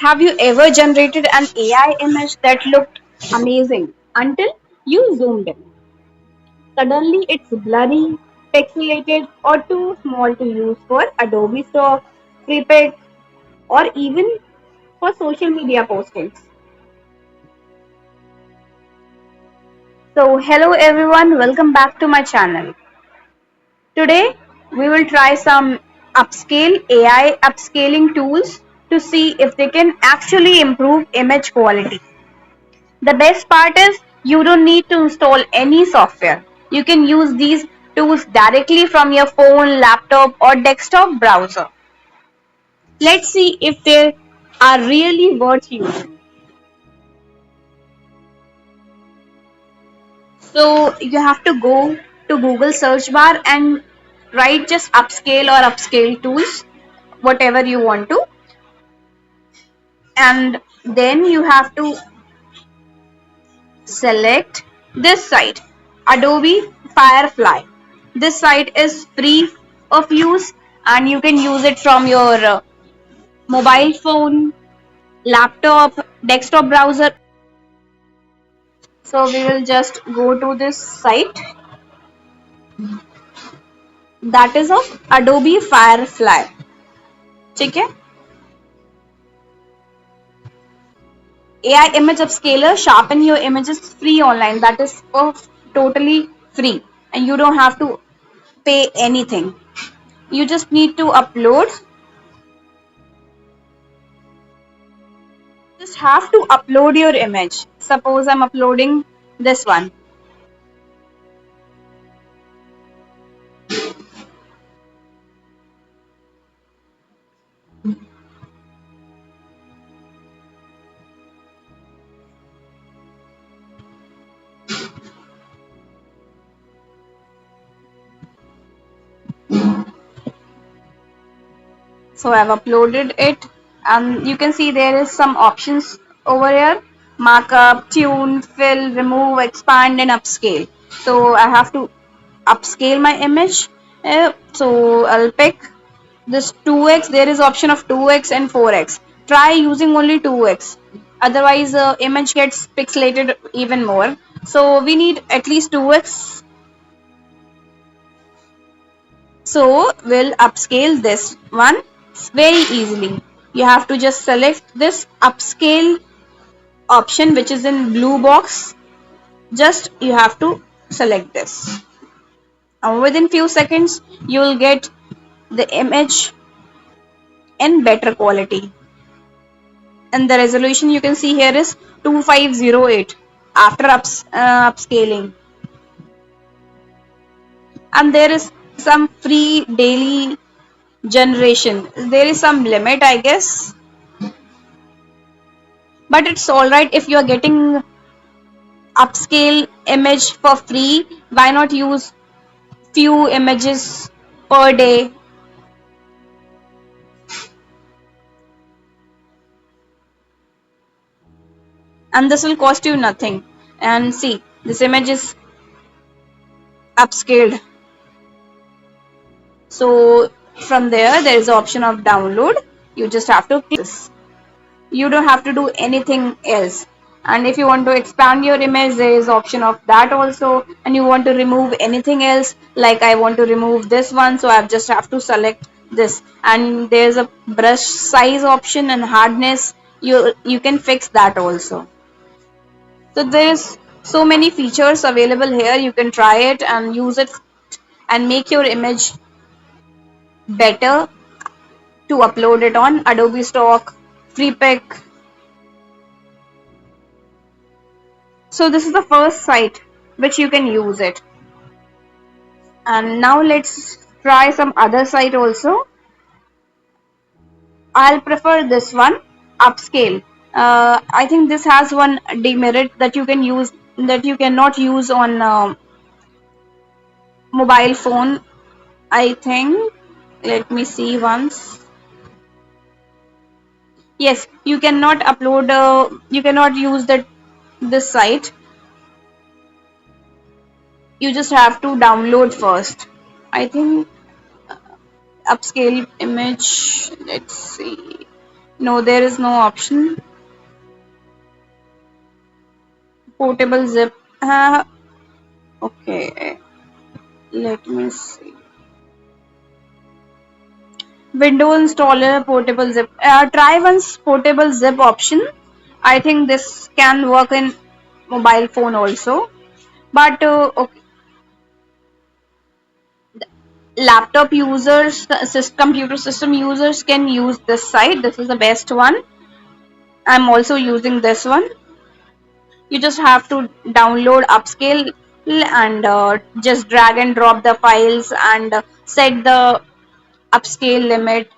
Have you ever generated an AI image that looked amazing until you zoomed in? Suddenly it's blurry, pixelated, or too small to use for Adobe Stock, Prepic, or even for social media postings. So, hello everyone, welcome back to my channel. Today we will try some upscale AI upscaling tools to see if they can actually improve image quality. The best part is you don't need to install any software. You can use these tools directly from your phone, laptop, or desktop browser. Let's see if they are really worth using. So you have to go to Google search bar and write just upscale or upscale tools, whatever you want to. And then you have to select this site, Adobe Firefly. This site is free of use and you can use it from your mobile phone, laptop, desktop browser. So we will just go to this site that is of Adobe Firefly. ठीक है? AI image upscaler sharpen your images free online. That is totally free and you don't have to pay anything. You just need to upload. Just have to upload your image. Suppose I'm uploading this one. So I've uploaded it and you can see there is some options over here: markup, tune, fill, remove, expand and upscale. So I have to upscale my image. So I'll pick this 2x. There is option of 2x and 4x. Try using only 2x, otherwise the image gets pixelated even more. So we need at least 2x. So we'll upscale this one very easily. You have to just select this upscale option which is in blue box. Just you have to select this. And within few seconds you will get the image in better quality. And the resolution you can see here is 2508 after upscaling. And there is some free daily generation. There is some limit, I guess, but it's all right if you are getting upscale image for free. Why not use few images per day? And this will cost you nothing. And see, this image is upscaled. So from there is the option of download. You just have to click this. You don't have to do anything else. And if you want to expand your image, there is option of that also. And you want to remove anything else, like I want to remove this one, so I just have to select this. And there's a brush size option and hardness. You can fix that also. So there's so many features available here. You can try it and use it and make your image better to upload it on Adobe Stock, Prepic. So this is the first site which you can use it. And now let's try some other site also. I'll prefer this one, Upscale. I think this has one demerit that you can use that you cannot use on mobile phone. I think. Let me see once. Yes, you cannot upload. You cannot use that this site. You just have to download first. I think upscale image. Let's see. No, there is no option. Portable zip. Okay, let me see. Window installer portable zip. Try once portable zip option. I think this can work in mobile phone also. But okay, laptop users, computer system users can use this site. This is the best one. I'm also using this one. You just have to download Upscale and just drag and drop the files and set the upscale limit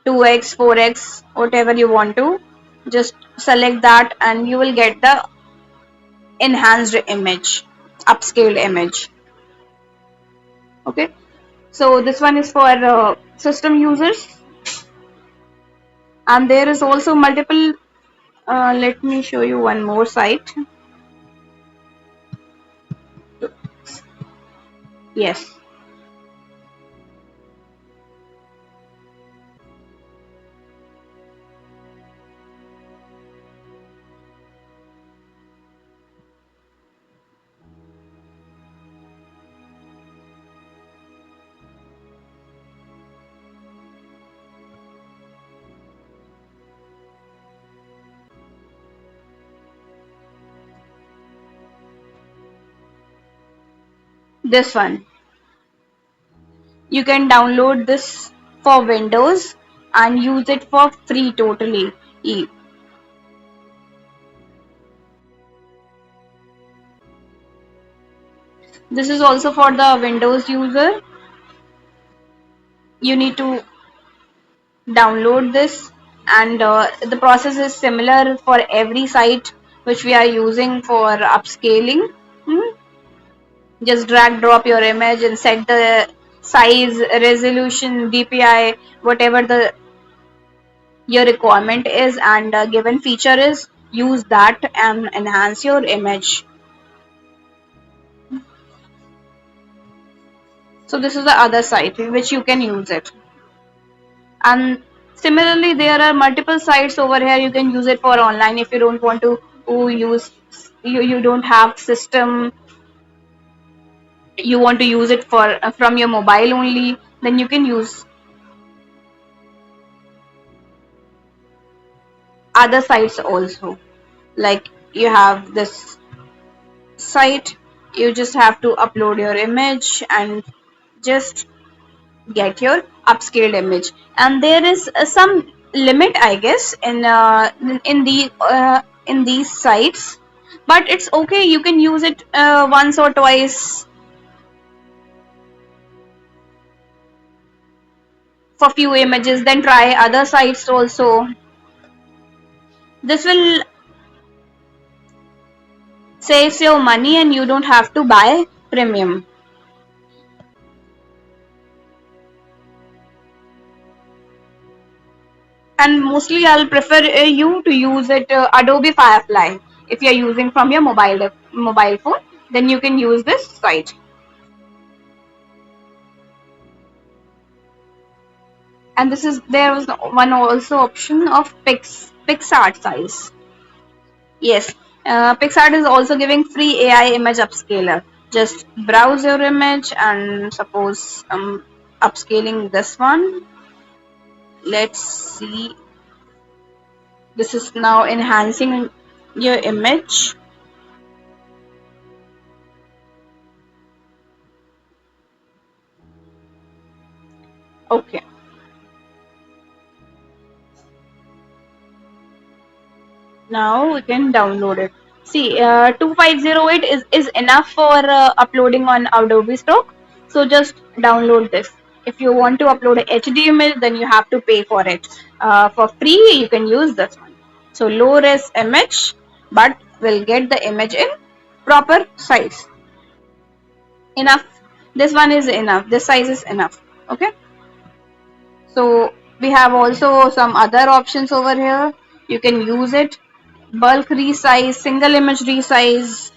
2x 4x whatever you want to. Just select that and you will get the enhanced image, upscaled image. Okay, so this one is for system users, and there is also multiple. Let me show you one more site. Yes, this one. You can download this for Windows and use it for free totally. This is also for the Windows user. You need to download this, and the process is similar for every site which we are using for upscaling. Hmm. Just drag drop your image and set the size, resolution, DPI, whatever the your requirement is and given feature is, use that and enhance your image. So this is the other site in which you can use it. And similarly, there are multiple sites over here. You can use it for online if you don't want to use, you don't have system, you want to use it for from your mobile only, then you can use other sites also. Like you have this site, you just have to upload your image and just get your upscaled image, and there is some limit I guess in these sites, but it's okay, you can use it once or twice for few images, then try other sites also. This will save your money and you don't have to buy premium. And mostly I'll prefer you to use it Adobe Firefly. If you're using from your mobile phone, then you can use this site. And this is, there was one also option of PixArt size. Yes, PixArt is also giving free AI image upscaler. Just browse your image and suppose upscaling this one. Let's see. This is now enhancing your image. Okay. Now we can download it. See, 2508 is enough for uploading on Adobe Stock. So just download this. If you want to upload a HD image, then you have to pay for it. For free, you can use this one. So low res image, but we'll get the image in proper size. Enough. This one is enough. This size is enough. Okay. So we have also some other options over here. You can use it. Bulk resize, single image resize,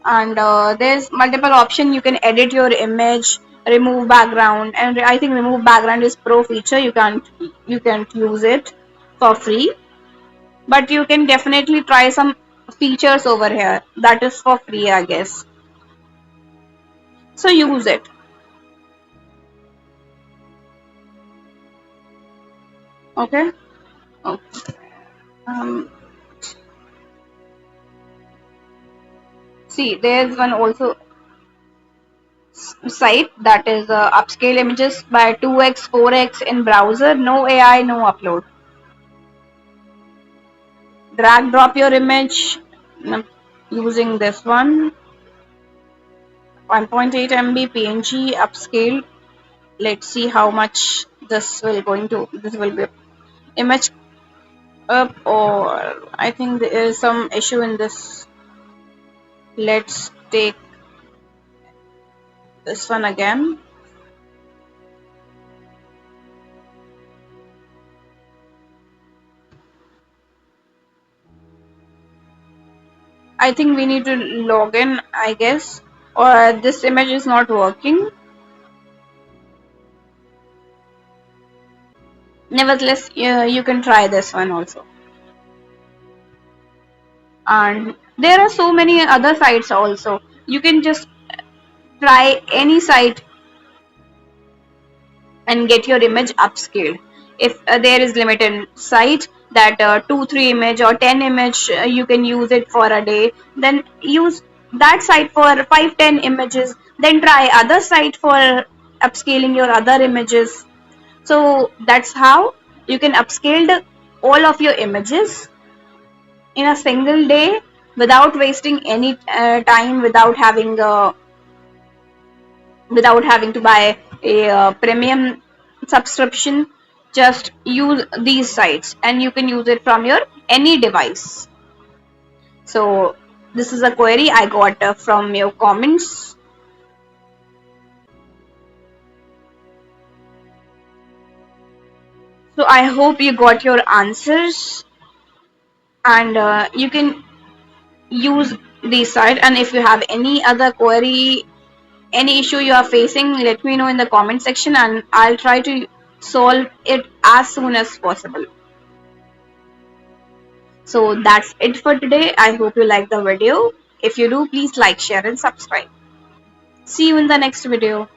and there's multiple option. You can edit your image, remove background, and I think remove background is pro feature. You can't use it. for free, but you can definitely try some features over here that is for free, I guess. So use it. Okay. Okay. Um, See, there's one also site that is upscale images by 2x, 4x in browser. No AI, no upload. Drag drop your image using this one. 1.8 MB PNG upscale. Let's see how much this will be image up, or I think there is some issue in this. Let's take this one again. I think we need to log in, I guess, or this image is not working. Nevertheless, you can try this one also. And there are so many other sites also. You can just try any site and get your image upscaled. If there is limited site that 2 3 image or 10 image you can use it for a day, then use that site for 5 10 images, then try other site for upscaling your other images. So that's how you can upscale all of your images in a single day without wasting any time, without having to buy a premium subscription. Just use these sites and you can use it from your any device. So this is a query I got from your comments. So I hope you got your answers, and you can use these sites. And if you have any other query, any issue you are facing, let me know in the comment section and I'll try to solve it as soon as possible. So that's it for today. I hope you like the video. If you do, please like, share and subscribe. See you in the next video.